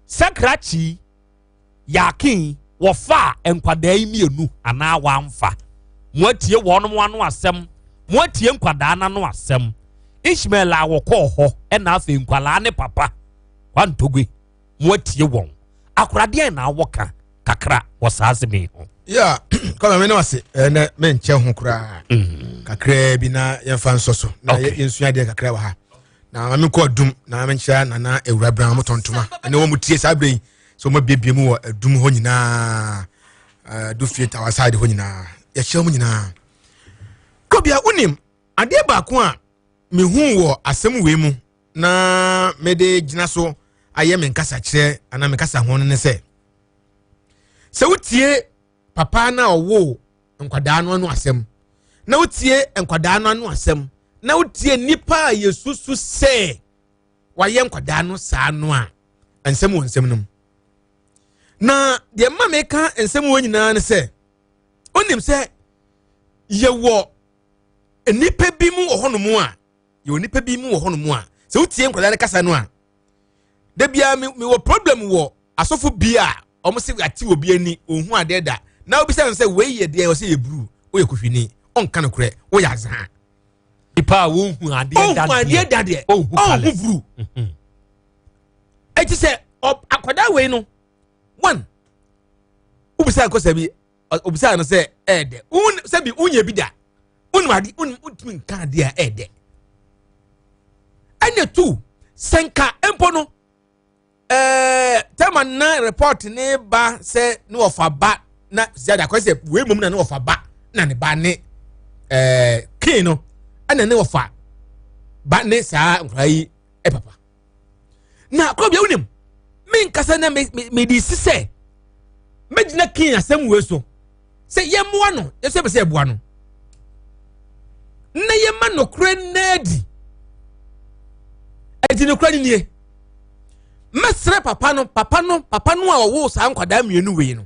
Sakrachi yakin wofa enkwada yi mienu ana wamfa motie wono ano asem motie enkwada na no asem Ishmael awoko ho na afa nkwala ne papa kwantogwe motie won akorade na awoka kakra wosaase me ho yeah kama me no ase na me nche ho kura kakra bi na yemfa nsoso na yensua de kakra wa ha na me ko dum na me ncha na ewura bran mo tontoma ene wo mutie sabre so mo biebie mu wo adum ho nyina do fie ta wasade ho nyina ya hye mu nyina ko bia unim ade ba ko a me hu wo asem we mu na me de gina so aye me nkasa kire ana me kasa ho ne se wutie papa na owo nkwadaa no anu asem na wutie nkwadaa no anu asem na wutie nipa yesusu se waye nkwadaa no saa no a ensem wo nsem num na de ma me ka ensem wo nyina ne se onim se ye wo nipa bi mu ohonom a ye wo nipa bi mu ohonom a se wutie nkwadaa ne kasa no a da bia me wo problem wo asofo bia omo se ati obi ani ohun ade da na obi se we ye de o se ye bru o ye kuhwini onka no kure o ya zan ipa wo hu ade da de o hu bru eti se akoda we no one ubisa ko se bi ubisa no se ede un se bi unye bi da unu ade untimi nka ade a ede anya two senka empo no tema na report ne ba se no ofa ba na ziada ko se we mum na no ofa ba na ne ba ne kin no ana ne ofa ba ne sa nkrai papa na ko bia unim min kasa na me di sise me gina kin asem we so se yemwa no ye se be se ebua no na yema no kure nadi enti no kure ni mesre papa no a owo sa nkwada mienu we no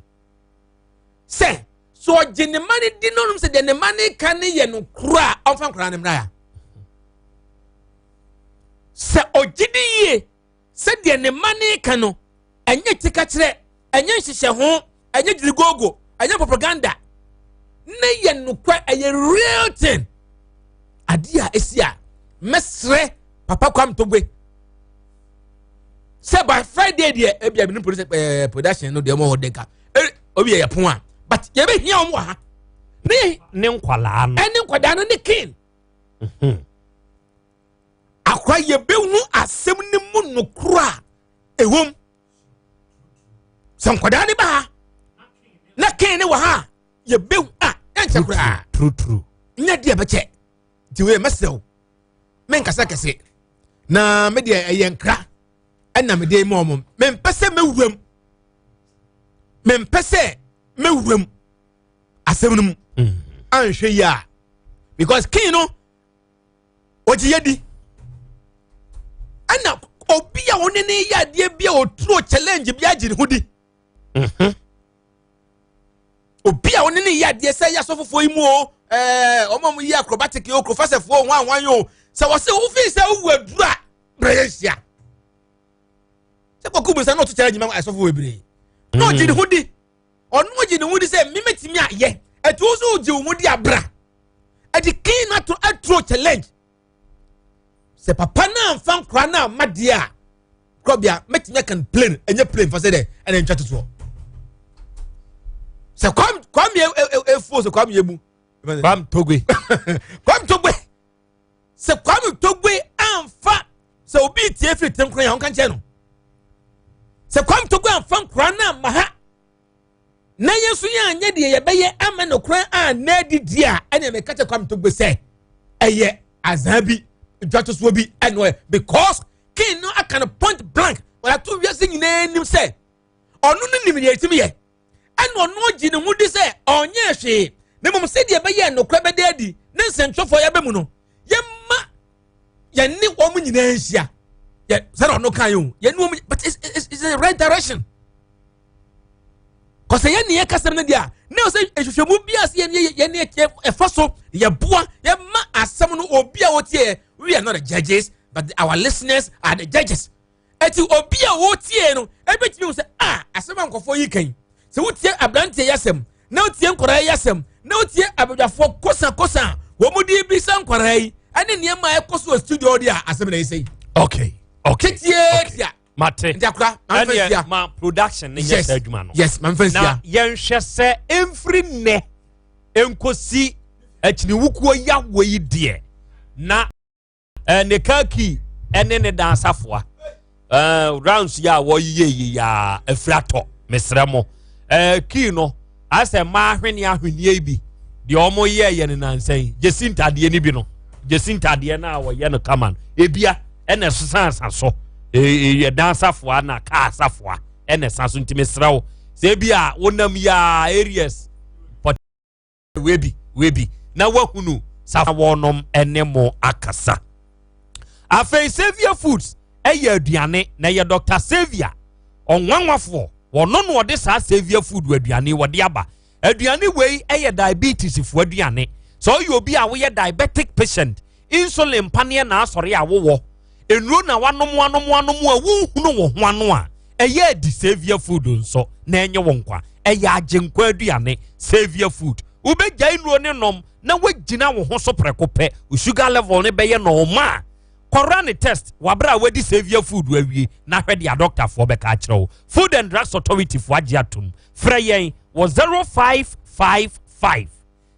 se so ogene mani di no se de ne mani kan ye no kura onfa nkura ne mra ya se ogidi ye se de ne mani kan no enye tika kire enye hihye ho enye dirigogo enye propaganda na ye no kwa eye real thing adia esia mesre papa kwam togwe say by Friday there ebia bi no production no de mo hodeka obi ye pon a but ye be hia omo ha ne nkwala no ene nkwada no ne kin akwa ye be hu asem ne mu no kura ehom san nkwada ne ba na kin ne wa ha ye be hu a enche kura true nya de be che ti we mesel men kasa kese na me de eyenkra ena me dey mom me mpese mewuram asem num anhwe ya because king no oji yedi ana obi a woni ne ya de bia o true challenge bia gire hudi obi a woni ne ya de say ya sofofo imu o omom yi acrobatic o professor fo wan yo se wo se wo fi se wo adura bresia se ko kubu sa no to challenge ma asofo webre no gire hudi onu gire hudi se mimetimi aye etu so gire hudi abra edi kin na to atro challenge se papa na mfa nkra na made a krobia metimi kan plane enye plane for say there ene ntwa toto se kwam e fo se kwam yebu kwam togwe se kwam togwe amfa se obi tie free tenkran ya onka nche no se kwam togwe amfa nkra na maha na yesu ya anye de ye beye ama no kran a na didi a ene me kache kwam togwe se eye azabi ntwato so bi eno because king no akana point blank wala to wiase nyina nim se onu no nim ye timi ye eno no gi ne hudi se onye hwe ne mom se de beye no kra be dadi ne nsentwofo ya be mu no ye ma ye ni wo mu nyina nhia ye se no kan yo ye ni wo but it's the right direction cause ye ni ye kasem ne dia ne o se ehwehwemu bia se ye ni efaso ye boa ye ma asem no obi a wotie we are not the judges but our listeners are the judges eti obi a wo tie no ebetimi wo say asem ankofo yi kan se wo tie abrante yasem na wo tie nkora yasem na wo tie abadwafo kosa wo mudi bi san nkora yi ane niema ekoso studio dia asem na yisei okay tie mate ndiakura ma production ne yes adwuma no yes man fancy na yenhwe se every ne enkosi akini wukuo yawo yi de na ne kaki ene ne dansafoa rounds ya wo yiye ya afrato mesremo ki no ase ma hwene ahwene bi de omo ye ne nansan jesinta de ni bi no jesinta de na wo ye no kaman ebia ene sosansa so ye dansafoa na ka asafoa ene sanso ntime srawo se bia wonam ya areas webi na wahunu sawonom ene mo akasa afei Savior Foods eye aduane na ye Dr. Savior onwanwafo wono no de sa Savior Food aduane wode aba aduane wei eye diabetes fo aduane so you obi a wo ye diabetic patient insulin pane na asore a wo enuro na wanom a wonhunu wo ho ano a eye di Savior Food nso na enye wo nkwa eye agenkwa aduane Savior Food ubegya enuro ne nom na wagina wo ho so prekope sugar level ne beye normal Corona test wabra wedi Savior Food wawie na hwede ya doctor for beka kire Food and Drugs Authority for agiatum freyen was 0555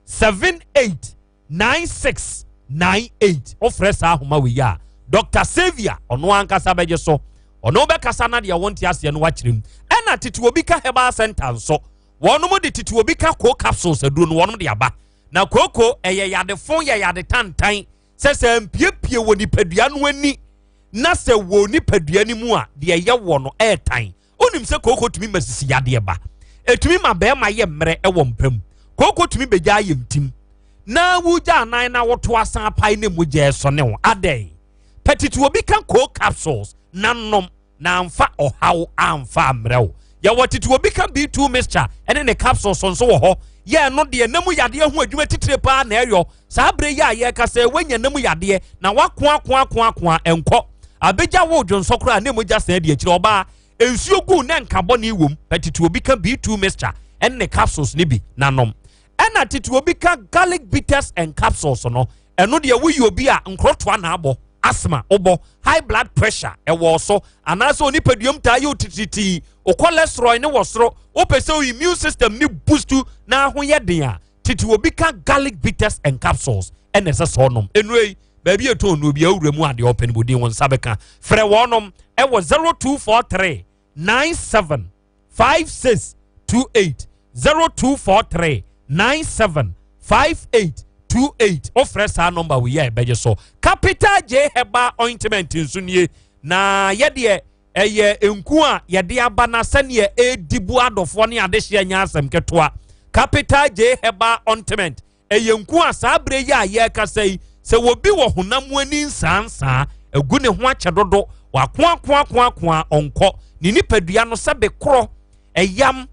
789698 ofresa ahoma we ya Dr. Savior ono ankasa beje so ono bekasa na de wonti ase no wakirem ena tete obi ka herbal center so wono mo de tete obi ka ko capsules aduro no wono de aba na koko eye yade fon ye yade tantan sese mpiepie wo nipadua no ani na se wo nipadua ni mu a de ye wo no tan onim se koko tumi masisi yade ba etumi ma be ma ye mmere wo mpam koko tumi begya ye mtim na wuja anan na woto asan pai ne mu je so ne wo adai petitu obi kan ko capsules nanom na amfa ohaw amfa amrew ya wotitu obi kan B2 mixture ene ne capsules so wo ho ye no de namu yade ho adwuma titire pa na eyo sa bre ya ye ka se wanya namu yade na wako enko abegya wo dwonso kra na mu jasa de akire oba ensuo gu na nkabo na iwom petitu obi kan B2 mixture ene ne capsules ne bi nanom ena titu obi kan garlic bitters and capsules no eno de wo yi obi a nkrotoa na abo asthma obo high blood pressure ewo so anaso oni peduom ta yo tititi o cholesterol ne wosoro o pese immune system ni boost na ho ye den a titi obi ka garlic bitters and capsules enese so nom enui baby eto no bi awuremu ade open bodin won sabeka frɛ wonom ewo 0243 975628 0243 975828 ofre sa number we ya beje so Capital J Herbal Ointment nsunie na yede eye enku a yede aba na sane edibu adofo ne adehye nya asem ketoa Capital J Herbal Ointment eye enku a sa bre ya ye kasai se wobi wo honam ani nsansa egu ne ho ache dodo wakoa onko ni nipadua no se be kro eyam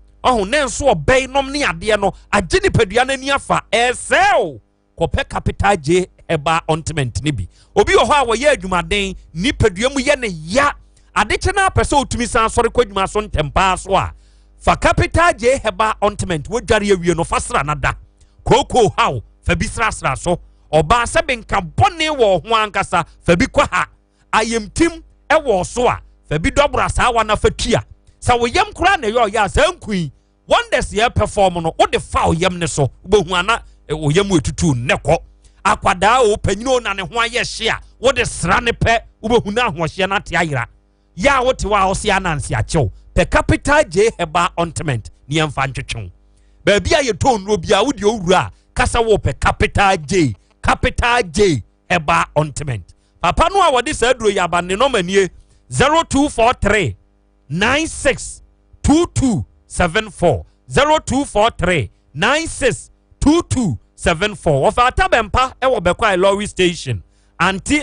ne nso obey nom ne ade no agye nipadua na ni afa esel kope Capital J Herbal Ointment ni bi obi ho a wo ye adwumaden nipadua mu ye ne ya adeche na pese otumi san sori kwadwuma so ntempa so a fa Capital J Herbal Ointment wo dware awie no fasra nada koko haw fa bi srasra so oba se benka bone wo ho ankasa fa bi kwa ha ayemtim e wo so a fa bi dobra sa wa na fatua sa wo yam kura na yo ya sa nkui wonders ye perform no wo de fa wo yam ne so wo hu ana wo yam etutu nnekọ akwada o panyino na ne ho aye hye a wo de sra ne pe wo hu na ho hye na te ayira ya wo te wa ho se ananse achew pe Capital J Herbal Ointment ni emfa ntwetwe ba bia ye ton ro bia wo de owura kasa wo pe Capital J Herbal Ointment papa no a wo de sa duro yaba ne no manie 0243 962274 0243 962274 of atabempa e wo bekwa lorry station anti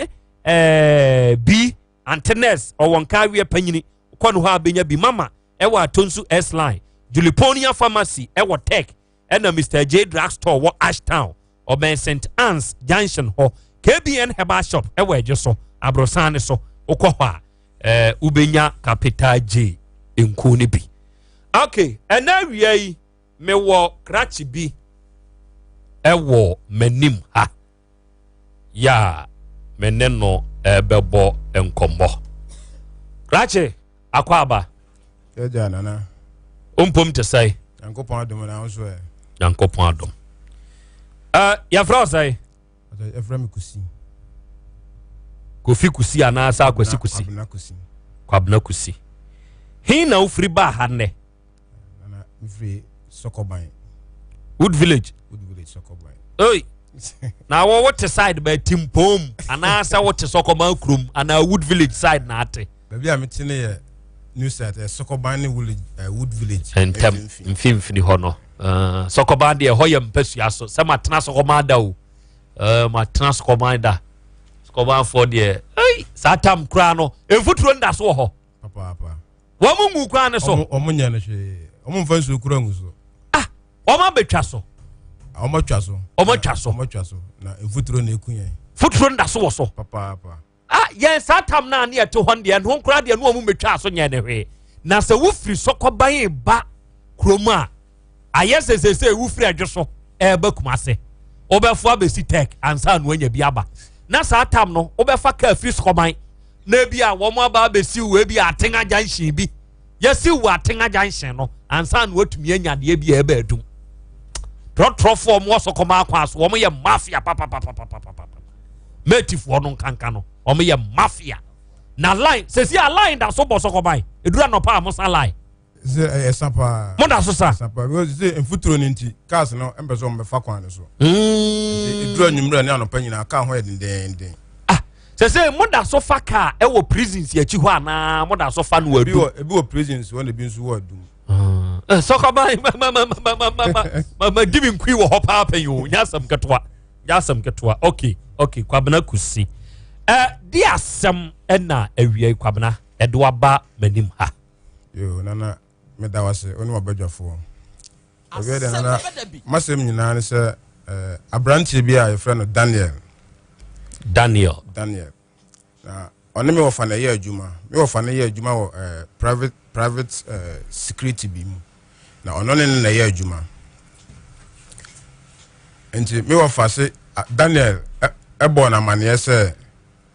B antenes o wonka wie panyini kono ho abenya bi mama e wo atonsu S line Juliponia Pharmacy e wo Tech e na Mr J Drug Store wo Ashtown o Ben St Anne's Junction ho KBN Herbal Shop e wo eje so abrosan so okọ ho a ubenya capital J enku ne bi. Okay, ena wia yi me wo krachi bi ewo manim ha. Ya meneno bebo enkombo. Krachi akwaba. Eja nana. Umpom te say. Yankopon adom na wo so e. Yankopon adom. Ya fra say. Efra me kusi. Kofi kusi ana sa kwasi kusi. Kwabna kusi. Kwabna kusi. He na ufri ba ha ne. Nana ufri Sokoban. Wood Village Sokoban. Oi. Na wo what side ba Timpom ana sa what Sokoban krum ana Wood Village side na ate. Baby am tine ye new site Sokoban Wood Village. Entem mfimfini ho no. Sokoban de ho ye mpasua so. Se matena Sokoban da o. Matena Sokoban da. Sokoban for de ei satam kra no. Emfuturo nda so ho. Papa. Wo mu kra ne so. Omunya no hwe. Omu mfa nsu kura ngu so. Oma betwa so. Oma twa so. Na emfuturo na ekunye. Futuro nda so wo so. Papa. Yen satam na ne eto hon de no kra de no omu metwa so nye ne hwe. Na se wo firi Sokoban ba kroma. Ayesesese wo firi adwoso ba kumase. Obefo abesi tek ansa no anya bi aba. Na satam no obefa ka firi Sokoban. Na bia wo mo aba abesi we bi atenga janshin bi. Yesi wo atenga janshin no ansa no watumi anya de bi eba adum. Trotro mo Sokoban akwa so wo ye mafia papa. Metifo no kanka no wo ye mafia. Na line sesi a line da so bo Sokoban. Edura no pa mo sa line. Ze sapa. Mo da so sa. Sapa we ze emfuturo ni nti cars no embezo mo fa kwan so. Edura nyumra ni anopa nyina aka ho edenden. Say moda so fa car e wo prisons ya chi ho ana moda so fa no wadu ebi wo prisons won ebi nso wadu Sokoban ma giving kui wo hopa pa yo nyasam ketwa okay kwabena kusi di asem na awie kwabena edo aba manim ha yo nana me da wase oni mabadwafo obi de nana masem nyina ne se abrantie bi a yefre no Daniel na oni me wofa na ye adwuma wo private security bi mu na ono ne na ye adwuma enti me wofa se Daniel ebo na mane se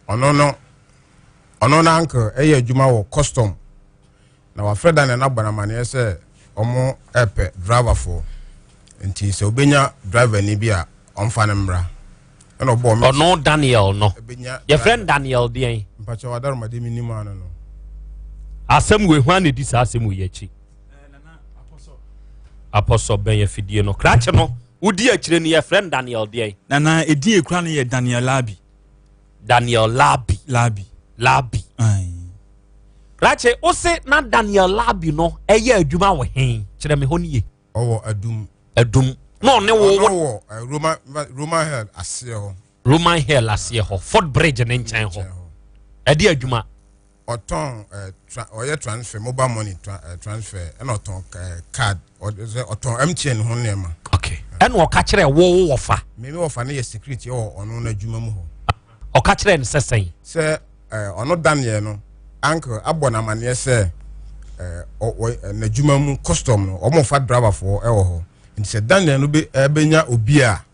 ono na anko ye adwuma wo custom na wa freda Daniel na gbana mane se omo epe driver for enti se obenya driver ni bi a omfa ne mbra. No Daniel no. Your friend Daniel dey. Mpacha wadaro made minima no. Asem we hwan edi sa asem we yachi. Nana Apostle ben ye fidie no. Krache no. Udi akire ni your friend Daniel dey. Nana edi ekura no ye Daniel Labi. Ai. Krache o se na Daniel Labi no eye adwuma wo hen. Kire me honi ye. Owo adum. No ne wo Roman Hill ase ho. Roman Hill ase ho. Fort Bridge ne nchen ho. Edi adwuma. Oton oye transfer mobile money transfer and oton card or oton MTN ho nema. Okay. En wo ka kire wo wofa. Me wofa na ye security o ono na adwuma mu ho. O ka kire ne sesen. Se ono Daniel no uncle abona mane se na adwuma mu custom no omo fa driver for e wo ho. Nti se Daniel no be ebenya obi a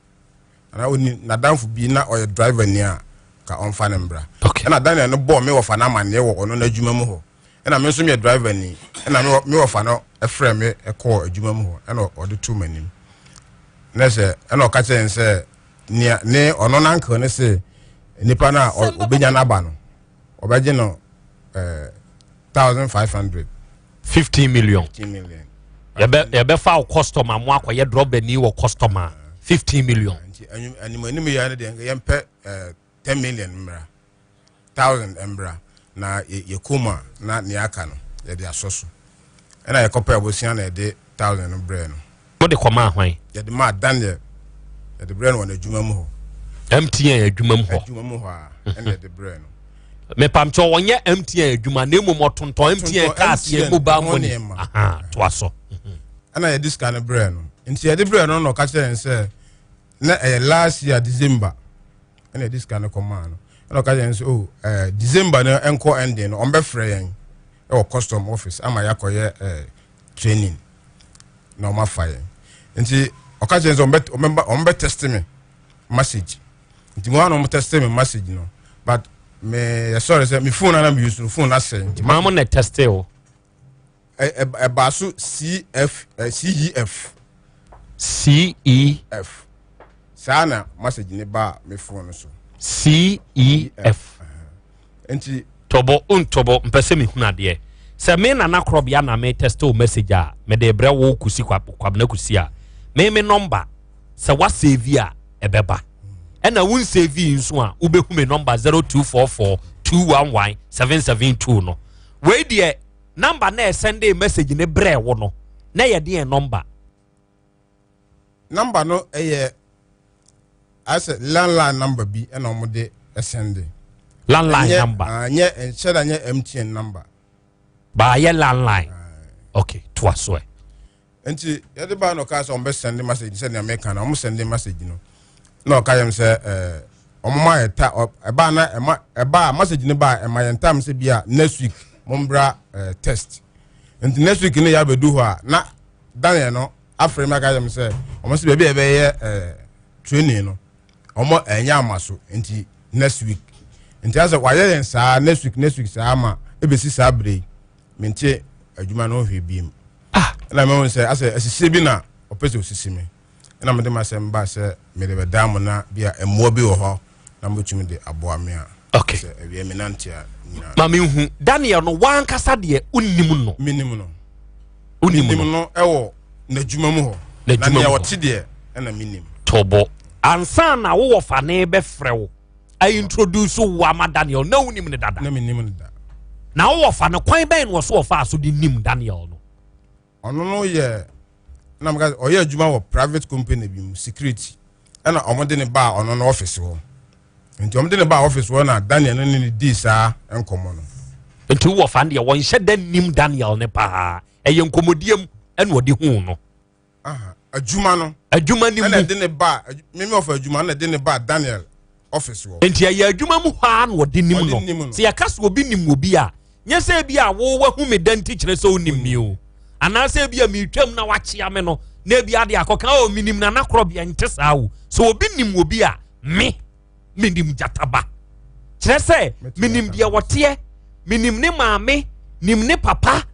na oni na danfo bi na oye driver ni a ka onfa ne mbra. Na Daniel no bo me wofa na mane wo ono na adwuma mu ho. Na me so me driver ni na me wofa no e frɛ me e call adwuma mu ho. Na ode tu manim. Na se na o ka che nse ne ono na nka ne se nipa na obenya na ba no. Obeje no 1500 15 million. You be foul customer mo akoye drop ni wo customer 15 million. Animu ya ne de yempe 10 million mbra 1000 mbra na ye kuma na ne aka no ye de asoso na ye kopa abosia na ye de 1000 mbra no mo de koma hwan ye de ma Daniel ye de brand wona adwuma mu ho MTN adwuma mu ho na ye de brand no me pamcho wonye MTN adwuma na emu motonton MTN cars ye mobile money aha to aso ana ye diska na brand no nti ye de brand no ka kire nse na last year December na diska na koma no no ka yen so December no enko ending no on be frɛ yen e custom office ama yakoye training na ma fa yen nti oka yen so on be test me message nti mo no test me message no but me sorry say me phone na me use phone na send ma mo na test o ba so CEF sana message ni ba me phone so CEF enti tobo mpese me huna de se me na nakro bia na me test o message a me de bre wo kusi kwabna kusi a me number se wa save a ebeba ena won save nso a ubehu me number 0244211772 no we de number na send a message ne bre wo no na ye de number no as a landline number bi ena omo de send landline number anya said anya MTN number ba ye landline okay to aso enti ye de ba no ka so on send message send American na omo send message no no ka yam say omo ma eta eba na eba message ne ba ema ye ntam se bia next week mombra test enti next week ne ya bedu ho a na Daniel no afre ma ka yam say omo se be be ye training no omo enya amaso enti next week enti asa wa ye nsa next week sa ama ebesi sa bre mente adwuma no hwe biem na me won say asa asise bi na opese osisi me na me de masem ba se me de bedam na bia emo bi wo ho na mo tumi de aboa me a okay se ewie me nantia nyina ma me hu Daniel no wan kasa de unnim no minimum no unnim no ewo na adwuma mu ho na ne wote de na minim tobo ansa na wo fa ne be frɛ wo I introduce wo ama Daniel na unim ne dada na minim ne da na wo fa ne kwan ben wo so wo fa so de nim Daniel no ono no ye na mga oye adwuma wo private company bi mu security na omode ne ba ono no office wo nti omode ne ba office wo na Daniel no ni di saa enkomo no nti wo fa ne wo nhye da nim Daniel ne pa eye nkomodiem ene odi hu no adwuma no adwuma ni mu na de ne ba meme of adwuma na de ne ba Daniel office wo nti eye adwuma mu ha na odi nim no se yakase obi nim obi a nye se bia wo wahu me danti kire so onim mi o anase bia mi twam na wachia me no na bia de akoka o minim na nakro bia nte saa wo so obi nim obi a minim jataba kire se minim bia wote minim ne maame nim ne papa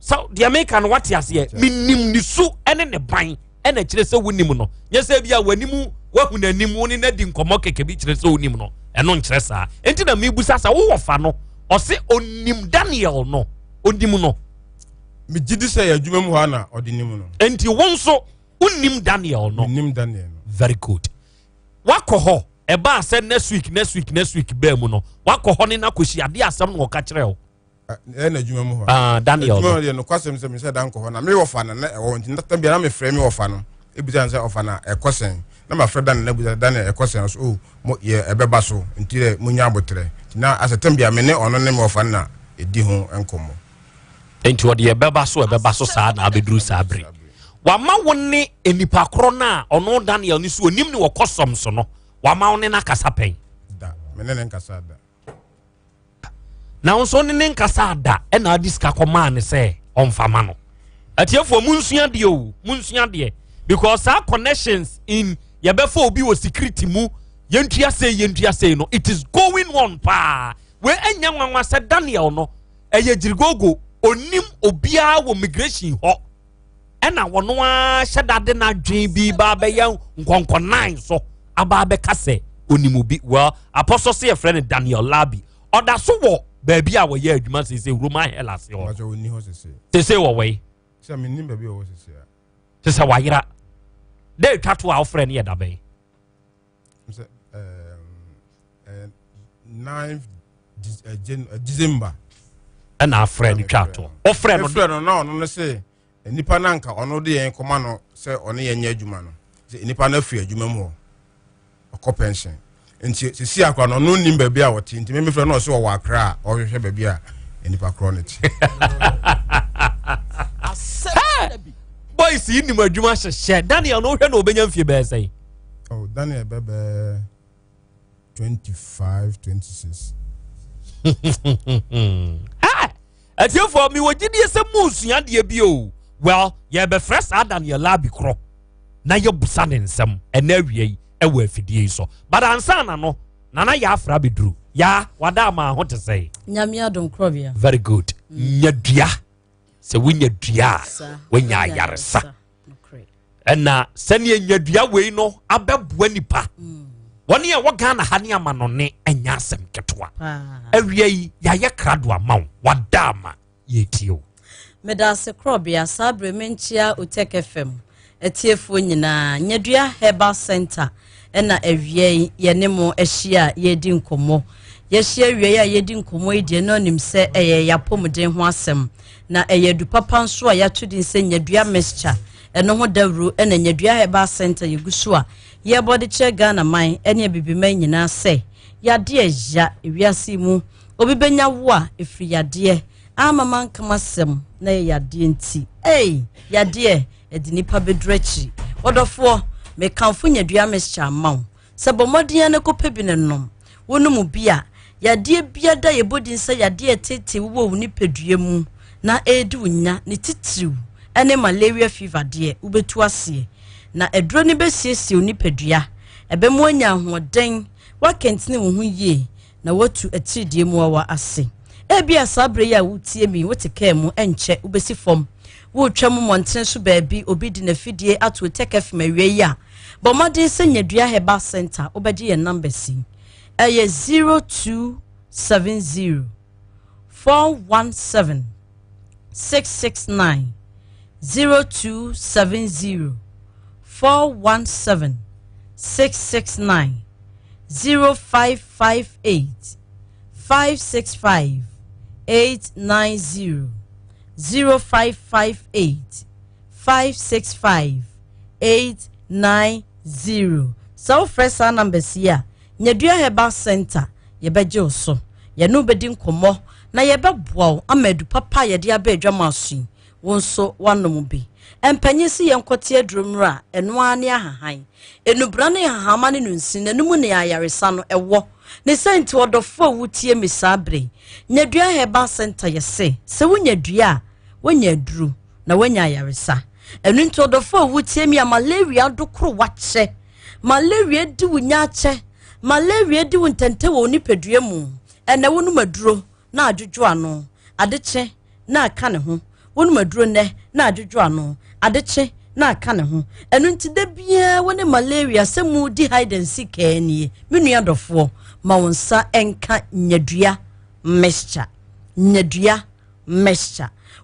so the American what ase minim ni su ene ne ban ene kire se wonim no nye se bia wanimu wahu nanim woni na di nkomo keke bi kire se wonim no eno nkire saa enti na mi busa sa wo wofa no o se onim Daniel no onim no mi gidi say ya adwuma mu ha na odinim no enti won so onim Daniel no nim Daniel no very good wakoho e ba say next week ba mu no wakoho ne na koshi ade asem no ka kire o na adwuma mu ha Daniel adwuma no kwasem se mi say dan koho na me wofa na e wo nti nta bia na me frɛ me wofa no ebuza say ofa na ekosen na ma frɛ Dan na ebuza Daniel ekosen so o mo ye ebeba so nti munya abotre na asetem bia me ne ono ne me wofa na edi ho enkomo enti wode ebeba so saa na abeduru saa bere wama woni enipa kro na ono Daniel ni so onim ni wo kosom so no wama woni na kasa pen da me ne nkasa da na wonso ne nkasa da e na diska koma ne se onfama no atiefo munsua de because our connections in yebefo obi wo security mu yentua say no it is going on pa we enya nwanwa se Daniel no eye jirigogo onim obia wo migration ho ena wono a hyedade na dwen bi ba be ya nkonko 9 so aba be kase onim obi well apostle say a friend Daniel Labi oda so wo baabi a wo ye adwuma say Roman Hellas yo ma jo ni ho se say wo we say me nim baabi wo se say wayira dey twato a friend ye da be say 9th December na friend twato o friend no no say nipa na nka ono de yen koma no say ono ye nya adwuma no say nipa na fi adwuma mu o pension nti sisi akwa no no nim baabi a wote nti me frɛ no so wo akra o hwehwɛ baabi a nipa chronic boys yi nim adwuma hyehyɛ Daniel no hwɛ no obenya mfie bɛɛ sɛ oh Daniel bɛbɛ 25, 26. Atiofo mi wogidie se musua de bio. Well, ye be fresh adan ye labi kro. Na ye busa ne nsem ena awie e wa afidie so. But ansa na no, nana ya afra bedru. Ya wada ma ho te say. Nyamia don krobia. Very good. Nyadua. Se wonya dua, wonya yaresa. Ena sene nyadua we no abeboa nipa. Woni e wo Ghana ha ne ama no ne enya asem ketwa. Awie yi ya ye krado amaw wada ma ye tio. Meda se krobia sabre menchia OTEC FM. Etiefo nyina nyadua Herbal Center ena awie ye ne mo ehia ye di nkomo. Ye hia awie ya ye di nkomo ide no nim se eye yapomden ho asem na eye du papa nso a yato din se nyadua mixture eno ho dawru ena nyadua Herbal Center yeguso a ye body che Ghana man ene bibiman nyina se yade eja ewiase mu obi benya wo a efri yade amama nkamasem na yade nti yade edi nipa bedrechi odofo me kanfo nyadua mixture amaw se bomodin ne kopebi ne nom wonu bia yade bia da ye bodin se yade tete wo woni pedua mu na edu nya ne titiriw ene malaria fever de ubetu ase na edro ni besiesie oni pedua ebemu anya hoden wakentine wo hu yie na watu atidie mu wa ase ebia sabre ya wutie mi woteka mu enche ubesi fom wo twam monten so baabi obi di na fidie ato tekef mawie ya bomade se nyadua Herbal Center obedi ye number si 0270 417 669 0270 417 669 0558 565 890 0558 565 890 so fresh number here nyadua Herbal Center ye beje oso ye no bedi nkomo na ye beboa amadu papa ye de abadwa masu wonso wanom bi empanyisi ye nkote adromra eno ane ahahan enubra ne ahahama ne nunsin nanumu ne ayaresa no ewo ne senti odofo wutie misabre nyadua Herbal Center ye se wunyadua wonyadru na wonya ayaresa enu nti odofo wutie mi malaria dokro wache malaria di wunya che malaria di wuntente wo ni pedua mu ene wonu maduro na adwodwo ano adeche na aka ne ho wonu maduro ne na adwodwo ano adeche na aka ne ho enu nti da bia woni malaria semu di hide and seek enie menu adofo ma wonsa enka nyadua mixture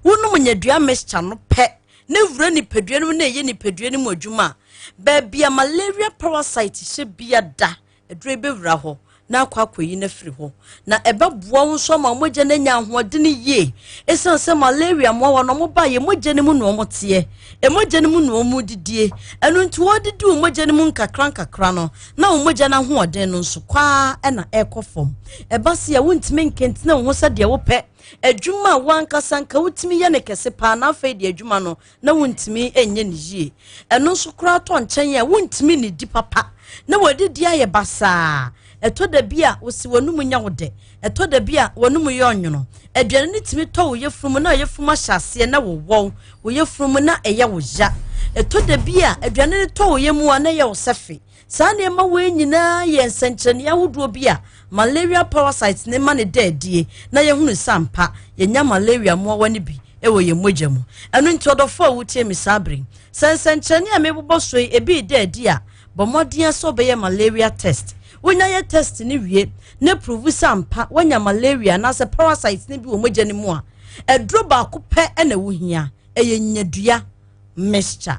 wonu nyadua mixture no pe ne wura ni pedua no na ye ni pedua ni modwuma ba bia malaria parasite she bia da edure bewura ho na akwakoyi na firi ho na ebeboa wonso ma moje na nya hoɔden ye esanse malaria mo wa no mo ba ye moje ne mu no mote moje ne mu no mu didie enu nti wodidi moje ne mu nkakra no na moje na hoɔden no nso kwa na ekofom ebase ya wontime nkentina wo sa de wo pɛ adwuma wankasa nka wotimi ye ne kese pa na afei de adwuma no na wontimi enye ne yie enu nso kra to nkyɛn ya wontimi ne di papa na wodidi aye basa eto da bia wosi wonum nya wode eto da bia wonum ye onwono aduane ne timi to wo yefrum na yefrum ahyase na wo yefrum na eye wo ja eto da bia aduane ne to wo yemu na ye wo sefe saa ne ma we nyina ye nsenkyene ya wodo bia malaria parasites ne ma ne dadie na ye hunu sampa ye nya malaria mo wani bi ewo ye mogya mu enu nti odofo wutie mi sabre sensenkyene a mebobɔ so ebi dadie a bomodin so be ye malaria test wonya ye test ni wie ne prove sampa wonya malaria na se parasites ne bi wo mogya ne mu a edro ba ko pe na wo hia eye nyadua mixture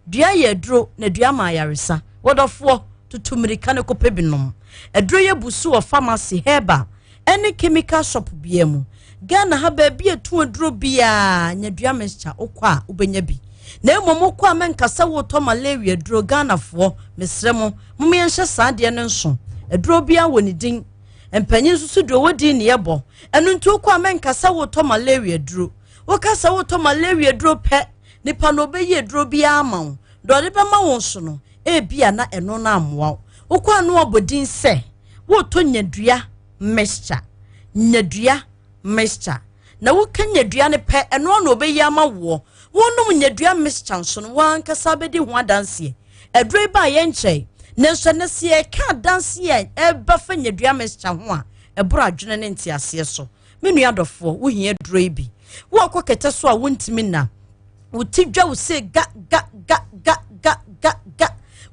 dua ye dro na dua ma yaresa wodofo tutumirika ne ko pe binom edro ye busu of pharmacy herbal any chemical shop biemu Ghana ha ba bi etu edro bia nyadua mixture okwa ubenya bi na emomo kwa menkasa wo to malaria duro Ghana fo mesremo mumenhye saade ne nso eduro bia woni din empanyin susu duro wodi ne yebo enu ntu kwa menkasa wo to malaria duro wo kasa wo to malaria duro pe nipa no be ye duro bia ama wo do de be ma wo nso no e bia na eno na amwa ukwa no obodin se wo to nyadua mixture nyadua mixture na wo ka nyadua ne pe eno na obeyi ama wo wonum nyadua mixture so no wan kasa bedi ho adanse edre ba ye nche ne so ne se ka adanse e ba fa nyadua mixture ho a ebro adwene ne ntiase so menu adofo wo hia edre bi wo akokete so a wontimi na wotidwa wo se ga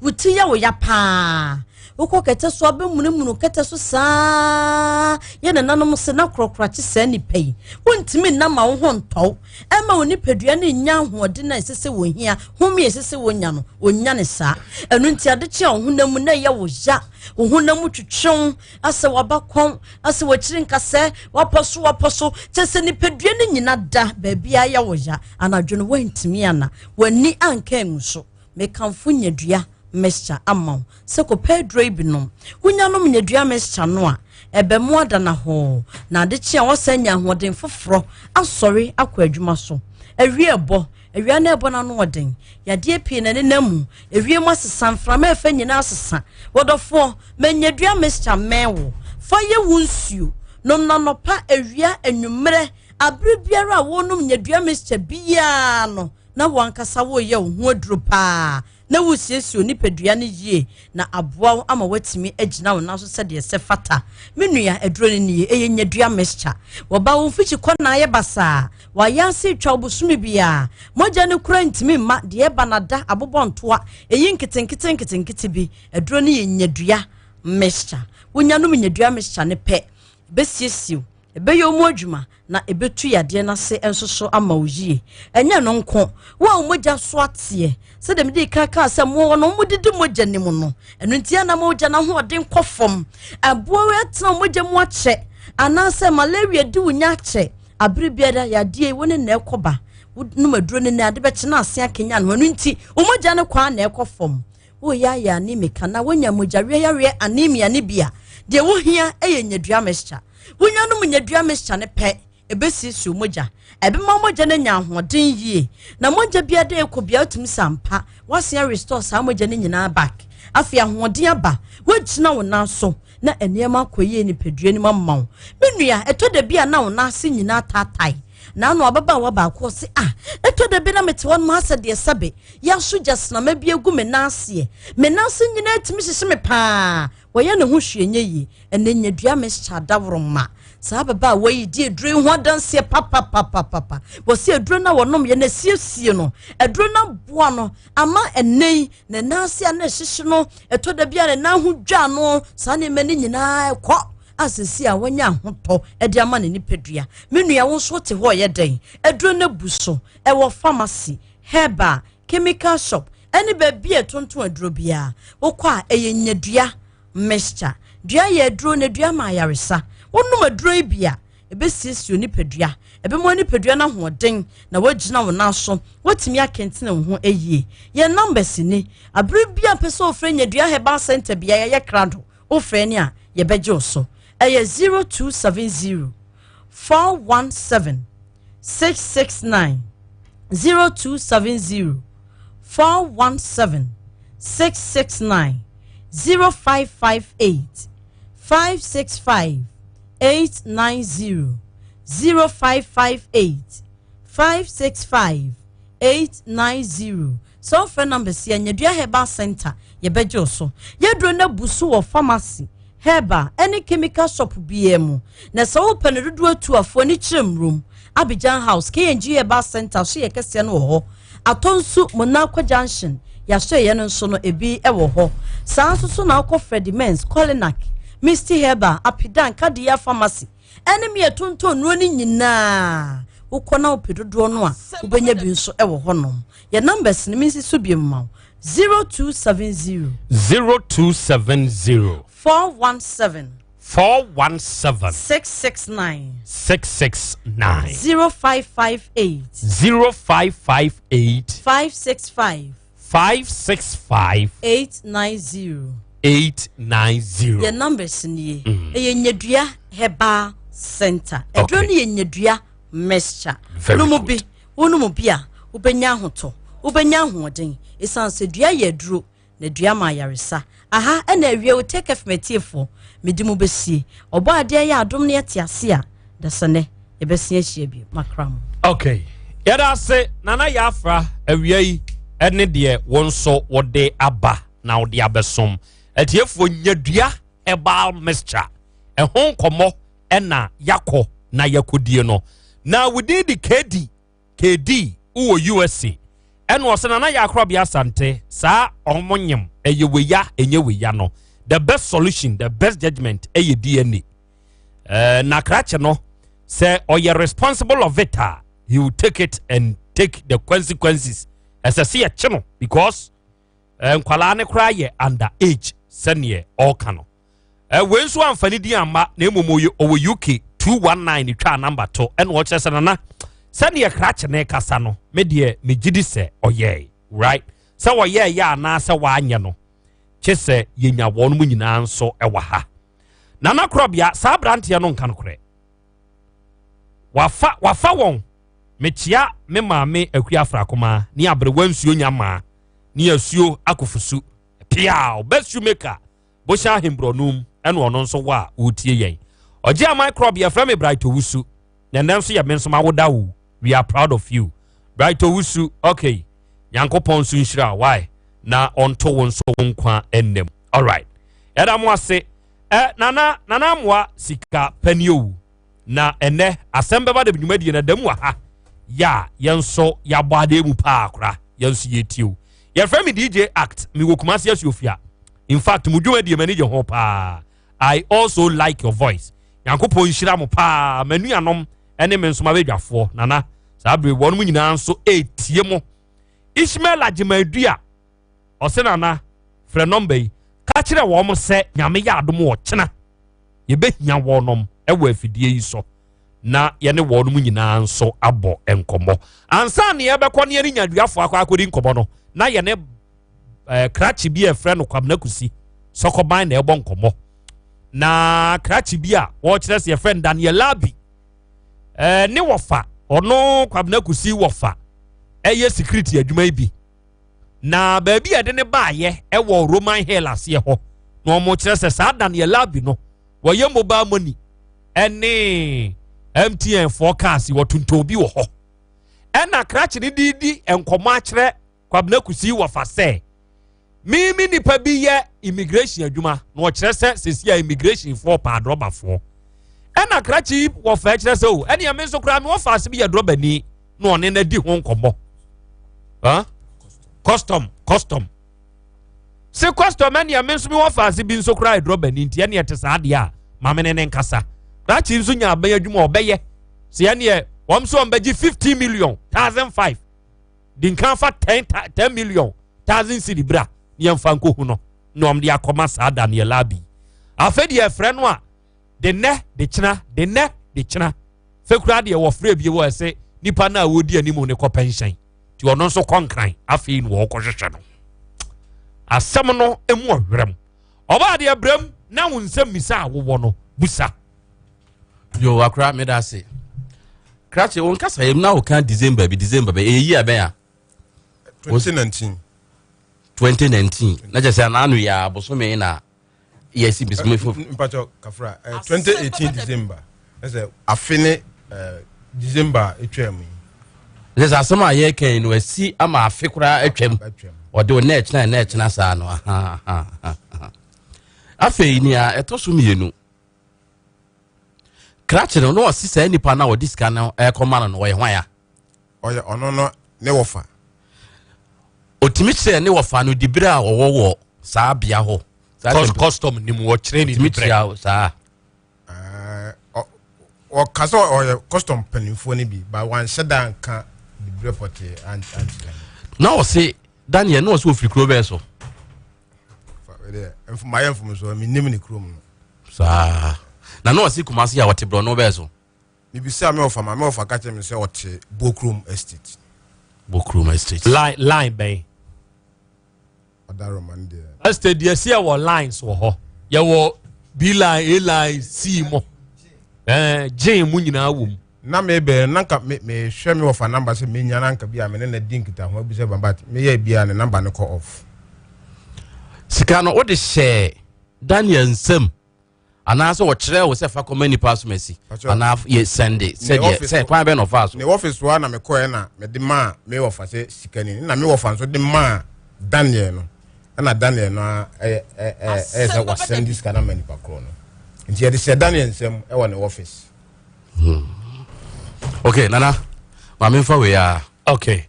wuti ya wo ya pa woko kete so abemunumunu kete so saa ye nanom se na krokrachi saa ni pei wontimi na ma wo honto ema oni pedua na nya hoode na sese wo hia homi sese wo nya no onya ne saa enu nti ade che honam na ye wo ja honam twetwon ase wabakon ase wachiri nkase waposo chese ni pedua ni nyina da ba bia ya wo ja anadwo wontimi ana wani anka enso me kanfo nyadua mixture amount se ko pedro ibinom hunyanom nyadua mixture no a ebe mo adana ho na de chia wosanya hoden foforo asori akwa adwuma so ewie na ebo na no oden yade pie na ne namu ewie mo asesa mframa efa nyina asesa wodofo manyadua mixture mewo fa ye wunsuo nom na nopa ewie anwumre abre biara wonum nyadua mixture bia no na wankasa wo ye ho aduro pa na wusiesie onipadua ne yie na aboa ama watimi agina wo na so se de se fata menua aduro ne nie eye nyadua mixture wo ba wo fichi kona ye basa wa yanse twa obusumi bia moja ne kura ntimi ma de ba na da abobontoa eyi nkitenkite bi aduro ne ye nyadua mixture wonyanom nyadua mixture ne pe besiesie ebe yo mu adwuma na ebetu yade na se ensoso ama oyie enya no nko wa moja so atie se dem de kaka se mo no mudidi moja nim no enu ntia na moja na ho ode nkofom abo etna moja mu ache ana se malaria di wunya ache abiri biada yade woni na ekoba no maduro ne na ade be kye na ase akenya no enu nti moja ne kwa na ekofom wo ya ni meka na wonya moja we anemia ne bia de wo hia eye nyadua mixture wunyanum nyadua mixture ne pe ebesiesu moja ebe ma moja ne nya hoden yie na moja bia de ekobia otum sampa wase restore sa moja ne nyina back afia hoden aba wagina wo na so na enema koye ni pedua ni mamma menua etode bia na wo na ase nyina tatai na no ababa wa ba ko se etode bi na mete won ma ase de sabe ya so just na ma bia gu me na ase nyina atimi hye me pa woye ne ho hwenye yi ene nyadua mixture daworoma sa baba wayi die dre ho danse papa wo se dre na wonom ye na siesie no edre na boa no ama enei ne nase na hyehye no etoda bia ne na ho dwa no sa ne mani nyina ekọ asesi a wonya hoto ede ama ne nipadua menua wo so te ho ye den edre na buso e wo pharmacy herbal chemical shop eni ba bia tonton aduro bia wo kwa eye nyadua mixture dua ye aduro na dua ma yaresa wonum aduro bia ebesiesio nipadua ebe mo nipadua na hoden na wagina wo na so watimi akentene wo ho eyie ye numbers ni abiri bia pese ofre nyadua herbal center bia ye krado ofre ni a ye beje so eye 0270 417 669 0270 417 669 0558 565 890 0558 565 890 so phone number si nyadua herbal center ye bejo so yedro na busu wo pharmacy herbal any chemical shop biemu na so pen dodo atu afo ni chiremrum Abidjan House KNG herbal center so ye kese no ho atonsu Monaco Junction ya so ye no so no ebi ewo ho saa so na akọ Fredimens Colinac Misty Herbal Apidan Kadia Pharmacy enemy etonton no ni nyina ukona opedodo no a ubenya bi nso ewo honom ye numbers ni minsi so biem ma 0270 417 669 0558 565 890 your numbers ni e nyadua herbal center edro ni nyadua mixture no mo bi wonu mo bi a ubenya hoto ubenya hoden esan se dua ye duro na dua ma yaresa aha na awie OTEC fmetiefo medimu besie obo ade ya adom ne atiase a dasane ebesia hia bi makram okay yada se nana ya afra awie yi ene de wonso wode aba na wode abesom etiefo nyadua herbal mixture ehon komo ena yakọ na yakodie no na wudi di KD uwo USA eno osena na yakro bia sante sa omonyem eyeweya enyeweya no the best solution the best judgment eye DNA na krache no say oye responsible of it he will take it and take the consequences as a see chino because nkwala ne kra ye under age senior all kano when so amfani di amba na emomoyo owo UK 219 twa number 2 and watch us na senior krache ne kasa no me de me gidi se oye right se oye ya na se wa anye no chese yenya wonu mu nyina nso ewa ha nana krobia sa brantia no nkan kore wafa won mechia me maame akua frakoma ni abrewa nsuo nyama ni asuo akofusu pia best maker bosha himbronum ene ono nso wa otie yen oje microbe from me bright owusu na nso ye menso mawoda wo we are proud of you bright owusu okay yankopon su nhira why na onto wonso wonkwa ennem all right yada mo ase nana moa sika panio na ene Asem Beba Dabi dwumadi na damu ha ya yenso ya bade mu pa akra yenso yetio ye frame DJ act mi wokumase asofia in fact mu dwumadi manager ho pa I also like your voice yankopon nhira mo pa manu anom ene menso ma bedwafo nana sabre wonu nyina nso etie mo Ishmael ajimadua osenana frɛ number yi ka kire wo mo se nyame ya adom wo kyena ye behia wonom ewa afidie yi so na ye ne wonom nyina nso abɔ enkomo ansa ne ye bekɔ ne nyaduafo akɔakɔdi nkomo no na ye ne krachi bi frɛ no kwamna kusi sokoban na ebɔ nkomo na krachi bi a wo kyerɛ se ye frɛ Daniel Labi ne wofa ono kwamna kusi wofa eye security adwuma bi na baabi ade ne baaye ewo Roman Hill ase ho na omo kire se sa Daniel Labi no woye mobile money ene MTN forecast wotunto bi wo ho ena krachi ne didi enkomo akire kwabna kusi wo fa se mimi nipa bi ye immigration adwuma na wo kire se sesia immigration for pa droba fo ena krachi wo fa kire se o ene ya menso kra me wo fa se bi ye droba ni na one na di ho nkomo custom se custom ene ya menso mi wo fa se bi nso kra droba ni ntia ne yete sa de a mamene ne nkasa rachi nso nya aban adwuma obeye se ene wom so ombeji 50 million 1005 dinkan fa 10 million 1000 cedi bra ne yemfa nko hu no no om de akoma sa Daniel Labi afedi e frɛ no a de kyena fe kura de wo frɛ bi wo se nipa na wodi animu ne ko pension ti ono nso konkran afei no wo kɔhwehwɛ no asɛm no emu ɔhwerɛm oba de abram na wo nsɛm misa wo no busa yo akra me da se krache won kasa yem na wo kan December be eyi aben a 2019 na je say na anu ya bosome na yes bisme fo mpacho kafra 2018 December ese afine December etwam je say asema ye kan no asi ama afekura atwam ode o na echina sa no afei ni a etoso mienu krache no no sisa nipa na odi sika no ekoma no wo ye hwan ya oye ono no ne wofa otimi kire ne wofa no dibira wo saa bia ho custom ni mu wo kire ni dibira saa o kaso oye custom penifo ni bi ba wan sheda nka dibira pote and na o se Daniel no so ofiri kro be so my so mi nim ni kro mu saa na no si kumasi ya wote bro no be so bibisa me ofa ka chem se wote Bokrum Estate line bay other roman there estate there see our lines wo ho ye wo B line A line C mo J mu nyina wom na me be nanka me hwe me ofa number se me nya nanka bia me na di nkita ho bi se bamba me ye bia ne number ne call off sika no what share Daniel nsem anaso wo kire wo se fa komani pass mercy ana ye Sunday say kwan be no fa so ne office wa na me koe na me de ma me wo fa se sika ni na me wo fa so de ma Daniel no na Daniel no say wa send this kana mani pa kro no nti ye de se Daniel nsem e wo ne office. Okay nana ma me fa we ya okay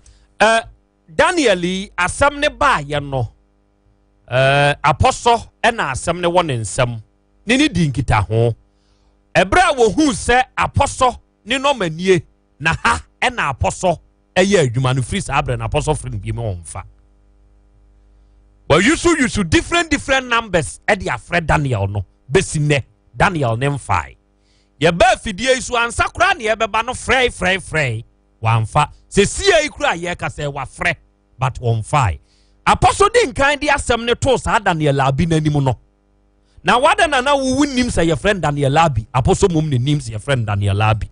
Daniel asam ne ba ye no apostle na asam ne won nsam ni di nkita ho ebra wo hu se apostle ni no manie na ha na apostle eye adwuma no free sabre na apostle free bi me wonfa but you should different numbers e dia Fred Daniel no besine Daniel ne mfai ye ba fidie isu ansa kra ne ye beba no frey wamfa se sia ikura ye ka se wa frɛ but wonfai apostle din kan di asem ne to sa Daniel abi nanim no na wada na wo nim say your friend Daniel abi apostle mum ne nim say your friend Daniel abi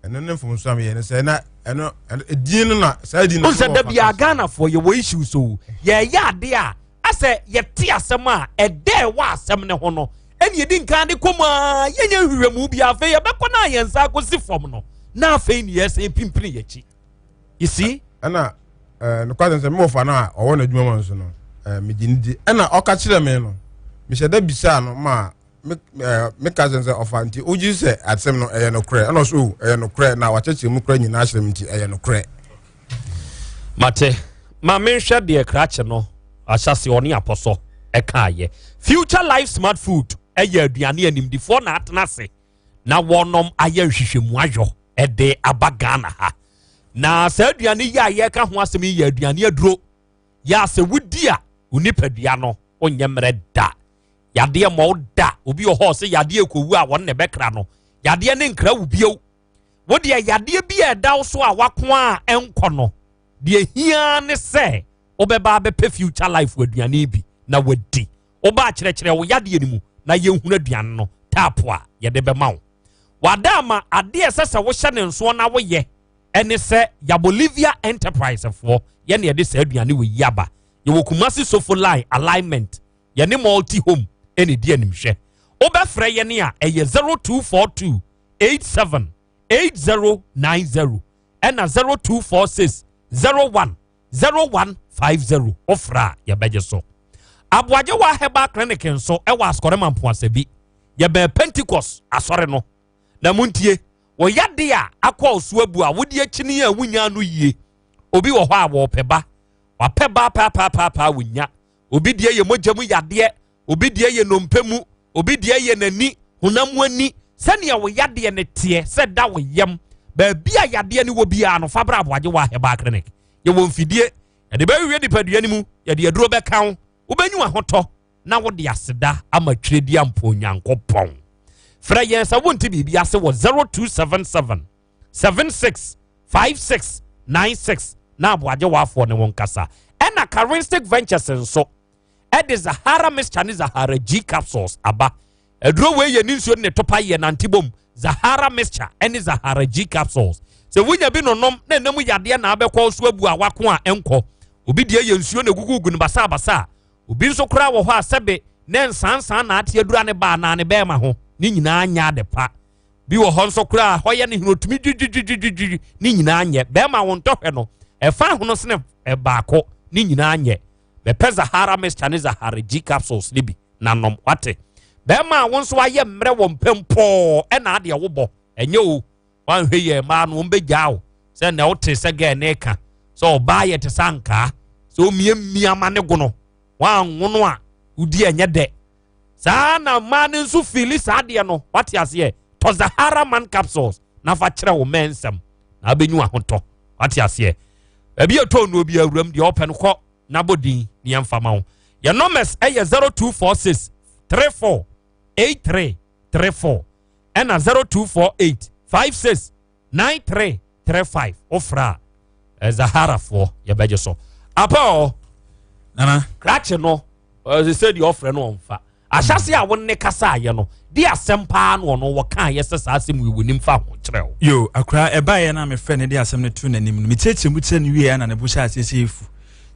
eno ne fom so am ye ne say na eno edin no na say edin no so da bia Ghana for ye wo issue so ye ya de a ase ye te asem a ede wa asem ne ho no eni edin kan de koma ye nya hwehwemu bia fe ye bekọ na yensa akosi fom no na fe ni yes pimpini ye chi you see ana no kwazen say me wo fa na owo na dwuma so no me jinidi ana oka kire me no me sheda bisa no ma me cousin say ofa nti oji say atsem no eye no kre ana so eye no kre na wacheche mu kre nyina ahyem nti eye no kre mate ma me hwe de krache no ahyase oni aposo e ka ye future life smart food eye aduane animdifo na atenase na wonom aye hwehwemu ayo e de abagana ha na sa aduane ya ye ka ho asem ye aduane aduro ya se wudi a unipadua no onye mre da yade mo da obi ho se yade ekowu a won ne bekra no yade ne nkra wubio wo de yade bi e da so a wako a enko no de hia ne se obeba be future life aduane bi na wadi oba kyerɛkyerɛ wo yade ni mu na ye hunu aduane no tapo a yede be ma wo wada ma ade esese wo hye ne nso na wo ye ene se ya Bolivia Enterprise for ye ne yede se aduane we yaba ye wo Kumasi Sofo line alignment ye ne multi home ene di animhwe obefre ye ne a eye 0242 87 8090 ena 0246 01 0150 ofra ye beje so aboaje wa heba clinic nso e wa askore mampo asabi ye be Pentecost asore no na muntie wo yade a akwa osuabu a wodi akini a wunya no yie obi wo ho a wo peba wa peba pa wunya obi die ye mojamu yade obi die ye nompemu obi die ye nani hunamu ani sane ya wo yade ne tie se da wo yam ba bia yade ne wo bia no fabra aboaje wa heba clinic ye wo mfidie ye de ba wiwe dipadua ni mu ye de aduro be kan wo benyu ahoto na wo de aseda ama twredi ampo nyankopon fra yen sa wonti bibia ase wo 0277 765696 na aboaje wa afo ne won kasa ena Charistic Ventures nso ede Zahara Mixture ne Zahara G capsules aba eduro we ye ni nsuo ne topa ye nantibom Zahara Mixture ene Zahara G capsules se wunya bi nonom na enam yade na abekọ so abu a wako a enko obi die ye nsuo ne gugugu ne basa obi nso kura wo ho asebe ne nsansan na ate adura ne ba na ne be ma ho ni nyina anya de pa bi wo ho nso kura hoye ne hinotumi jijijiji ni nyina anye be ma won tohwe no e fa ho no sene e baako ni nyina anye be pe Zahara Mixture ne Zahara G capsules ni bi nanom wate be ma won so aye mre wo mpempo e na ade wo bo enye o wan hwe ye ma no mbegyawo se na wote se ga ne ka so ba ye te sanka so mia ma ne gono wan wono a udi enye de sa na ma ne nso fili sa de no wate ase to Zahara man capsules na fa kire wo mensem na abenyu ahoto wate ase ebi eto no obi awuram de open kọ na bodin ni amfama wo ya numbers eye 0246 34 8334 ena 0248 56 9335 ofra Zahara for ya beje so apa nana krache no they said the offer no onfa ahyase a wonne kasa ye no di asempa no no wo kan ye sesa asem wi wonim fa ho kyerɛ yo akra eba ye na me frɛ ne di asem ne tu nanim no me tietie mu kyerɛ ne wie na ne bo hyɛ asese efu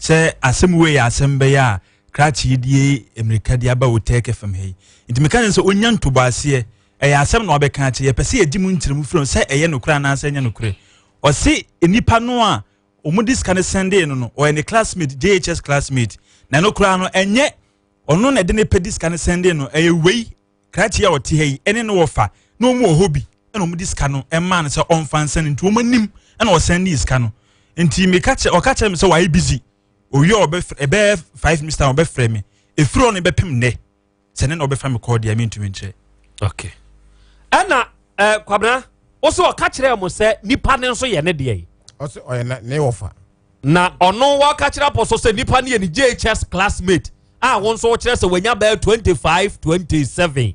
sɛ asem we ya asem be ya krachi die America dia ba OTEC FM hei nti meka nso onya ntobase asem na obeka ache ye pese edi mu ntiremu from say eye nokura na asa nya nokure o se enipa no a omudis kan sende no o ene classmate JHS classmate na nokura no enye ono na de ne pedis kan sende no eye wei krachi ya oti hei ene no wofa na omu ohobi ena omudis kan no emma no se onfa sende nti omanim ena o sende is kan no nti meka che o ka che me se why busy oyi ebe 5 Mr. obe frame efuro no be pem ne se ne no obe fa me call dia me ntumi nche okay ana kwabna oso o ka kire mo se nipa ne nso ye ne de yi oso o ye ne wofa na ono wa ka kire aposo se nipa ne ye ni JHS classmate won so kire se wanya ba 25 27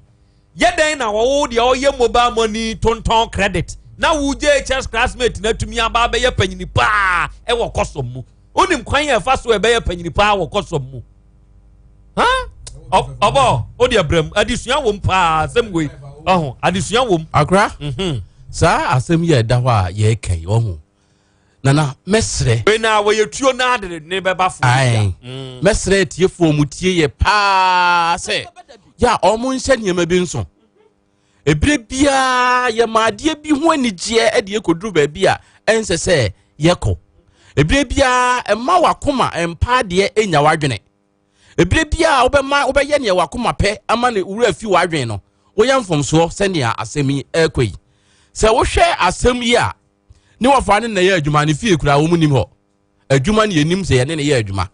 ye den na wo de o ye mobile money tonton credit na wo JHS classmate na tumi aba ba ye panyini pa e wo kosom mu onim kwan ye fa so e ba ye panyini pa wo kosom mu ha obo o de abram adisua wo mpa semwe adisua wom akra sa asem ye da hwa ye kai ohu nana mesre we na we yetuo na ade ne beba fu ai mesre tie fo mu tie ye pa se ya omu nse niema bi nso ebre bia ye maade bi ho anigye ade ekoduru ba bia ense se yeko ebre bia emma wakoma empa de enya wadwene ebre bia obeye ne wakoma pe ama ne wura fi wadwene no woyam from so senia asemi ekoi se wo hwe asem yi a ni wofa ne na ye adwuma ne fie kura wo munim ho adwuma ne yenim se ye ne ye adwuma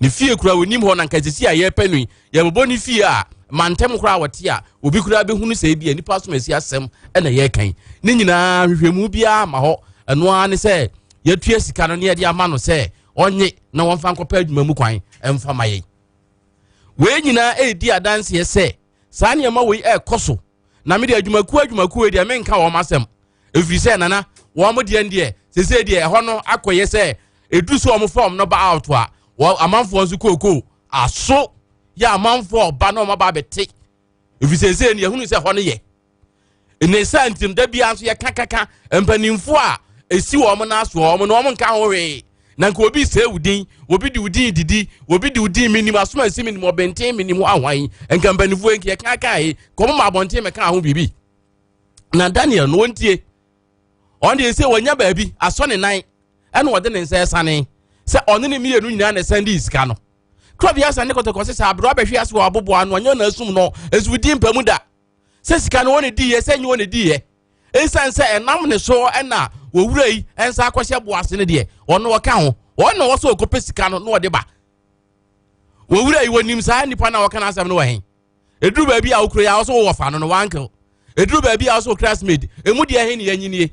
ne fie kura wonim ho na nkazisi a ye panu ye bobo ne fie a mantem kura wote a obi kura be hunu se bia nipa so masi asem na ye kan ne nyina hwehwemu bia ma ho eno a ne se ye tue sika no ne ye de ama no se onye na wonfa nkopa adwuma mu kwan emfa maye we nyina edi adanse ye se saa niema we koso na me de adwumaku e de me nka wo masem efiri se nana wo mo de ndie sese de ho no akoye se edu so wo form no ba out a amanfo nso koko aso ya amanfo ba no ma ba bete efiri sese ne ehunu se ho no ye ene santim da bia nso ye kakaka empanimfo a esi wo mo na so wo mo no mo nka ho we na nka obi se udin obi di udin didi obi di udin minim asoma esi minim obenten minim ahwan nka mpanifo enke kan komo ma abonten me kan ho bibi na Daniel no wontie on dey say wonya baabi aso ne nan ene wode ne nsa esane se one ne mienu nyina na sande iska no krobi asa ne kotoko se abro abehwe ase wo abobo anu anya na asum no esudi mpamu da se sika no woni di ye se nyi woni di ye ensan se enam ne so ena wo wura yi ensa akwhye boase ne de ono wo ka ho ono wo so okope sika no wo de ba wo wura yi wonim sa nipa na wo ka na asem no wo hen eduru ba bi a okuro ya wo so wo fa no wankel eduru ba bi a wo so classmate emu de hen ne yanyinie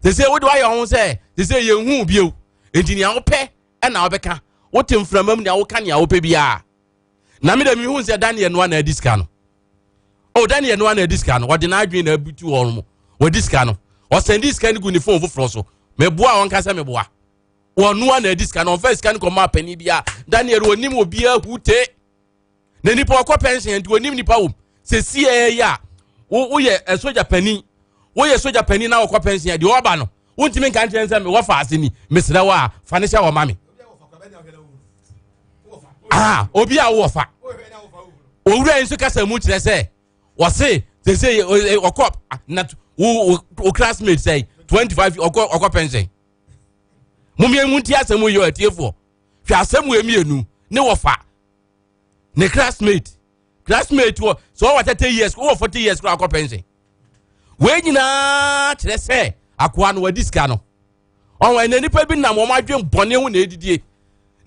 se wo de wa yo ho se ye hu bio engineer wo pe na wo beka wo temframam ne wo ka ne wo pe bia na me da mi hu se Daniel no na diska no o Daniel no na diska no wo de na adwen na abutu wo no wo diska no o send diska ni gu ni phone foforo so me boa won ka se me boa wo no na diska no first kan ko ma pani bia Daniel onim obi ahute na nipa ko pension ndi onim nipa wo se sie ya wo ye soja pani wo ye soja pani na wo ko pension di oba no wontimi kan tense me wo fa aseni mesra wa fa ne sha wo mami obi a wo fa owura nso kasa mu kire se wo se okop na wo classmate say 25 okop pension mumye munti asemu yo atiefo hwa asemu emienu ne wo fa ne classmate wo so what 30 years wo 40 years ko akop pension we nyina kire se akwa no wadiska no onwa na nipa bi nam wo madwen bone hu na edidie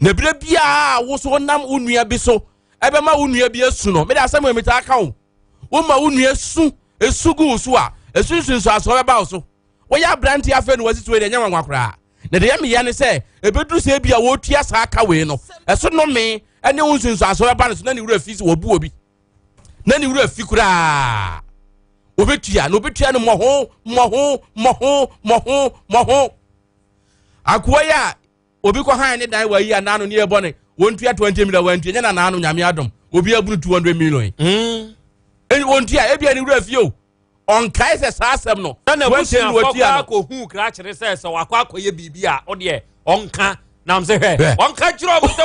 na bire bia wo so nam unua bi so ebe ma unua bi asu no me da asemu emita aka wo ma unua su esugu so a esunsun so aso ba so wo ya branti afa no wasi so de nyanwa kwakra na de yame ya ne se ebeduru se bia wo tua sa aka we no eso no me ene unsun so aso ba no so na ni wura fi so wo bu obi na ni wura fi kura obetua no moho akwa ya obi ko han ne dan wa yi anano ne ebo ne wontua 20 million wantua nya na nano nyame adom obi aburu 200 million wontua ebia ni wura fi o on kai se sasem no na busia watua ko hu kra kire se wakwa akoye bibia o de onka I'm say hey one catch you up say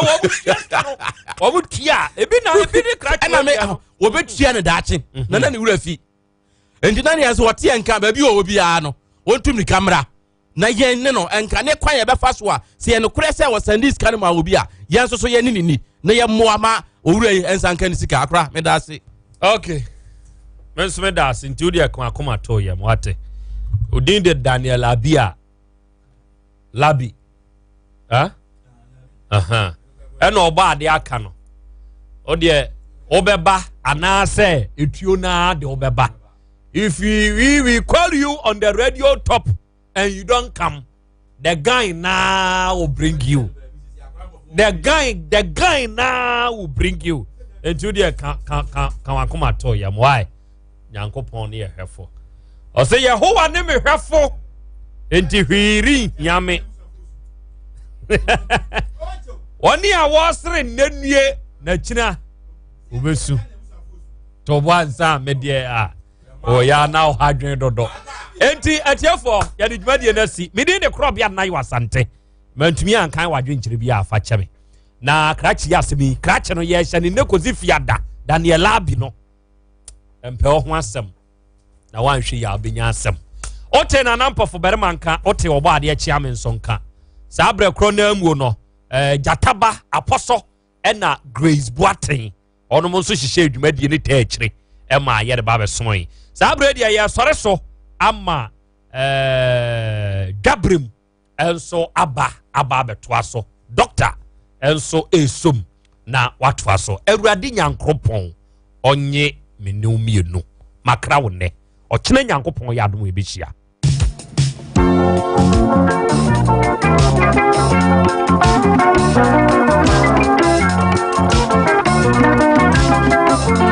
what would tia ebi ni crack na me wo betua ne daache na na ne wura fi enti na ne yaso wote enka ba bi wo bia no wontum ni camera na yen ne no enka ne kwan ye be fa so a se ye no kure se wo sandis kan ma wo bia yen so ye ni na ye mo ama owura yi ensanka ni sika akra me da se okay men so me da se nti odi akon akoma to ye mo ate odin de Daniel Abia Labi ena oba ade aka no o de obeba anase etuo na de obeba if we call you on the radio top and you don't come the guy now will bring you the guy now will bring you into the can akoma to yam why nyankopon ne hwefo o say Yehovah ne me hwefo enti hwiri nyame oni a wasre nnanie na kina obesu to wansa medie a o ya now hadwen dodo enti atiefo ya de dwumadie na si medi de crop ya na wasante mantumi ankan wadwen kire bi afa kyeme na krachi ya semi krachi no ye hye ne kozi fiada Daniel Abi no empe ho asem na wanhwe ya obenya asem ote na nampo fo bermanka ote obo ade a chia me nsonka sa abre kro na amuo no jataba aposo ena Grace Boaten ono mo nso hihye adwumadie ne ta akire ema ye de ba be son sa abre dia ye sore so ama Gabriel enso aba betoa so doctor enso esom na watwa so awurade nyankropon onye meneumienu makra wonne okene nyankopon ya adom ebehia